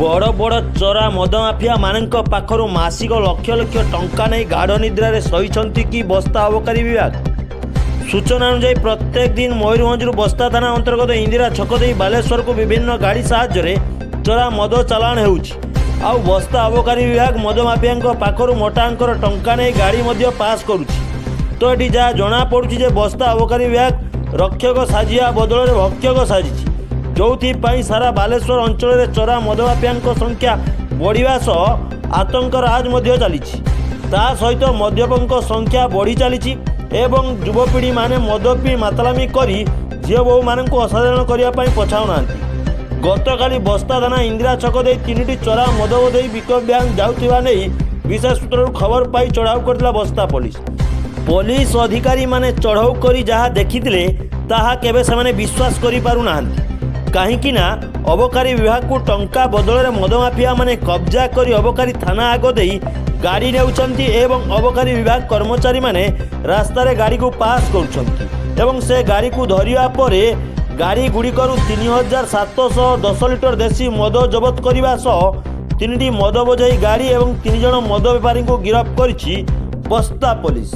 बड़ बड़ चोरा मद माफिया मानक पाखरु मासिक लक्ष लक्ष टंका नहीं गाढ़ निद्रारे सही कि बस्ता अबकारी विभाग। सूचना अनुसार प्रत्येक दिन मयूरभंज बस्ता थाना अंतर्गत इंदिरा छक दे बालेश्वर को विभिन्न गाड़ी साहाय्य चोरा मद चालाण होउछि। आउ बस्ता अबकारी विभाग मद माफिया पाखरु मोटा अंकर टंका नहीं गाड़ी मध्य पास करुछि। तो ये जहाँ जना पड़ुछि जे बस्ता अबकारी विभाग रक्षक साजिया बदल में भक्षक साजिछि, जो सारा बालेश्वर अंचल में चोरा मद माफिया संख्या बढ़िया सह आतंक राज चली सहित मद्यपों संख्या बढ़ी चली एवं युवपीढ़ी माने मद पी मातलामी करी झील बोहू मान असाधारण करने पछाऊना। गतकाली बस्ता थाना इंदिरा छक दे 3टी चोरा मद बोधई पिकअप भ्यान जाउथिबा नहीं विशेष सूत्र खबर पाई चढ़ाऊ करथिला बस्ता पुलिस अधिकारी माने चढ़ाऊ करी जहाँ देखिथिले ताहा केबे सेमाने विश्वास करि पारु नाहंती। कहीं अबकारी विभाग को टंका बदल में मद माफिया माने कब्जा करी अबकारी थाना आग दे गाड़ी नेउछंती एवं अबकारी विभाग कर्मचारी माने रास्तार गाड़ी को पास करुछंती से गाड़ी को धरिया परे गाड़ी गुड़िकरू 3710 लिटर देशी मद जबत करने सह 3टी मद बोझाई गाड़ी एवं 3 जण मद बेपारी को गिरफ्त करिछि बस्ता पुलिस।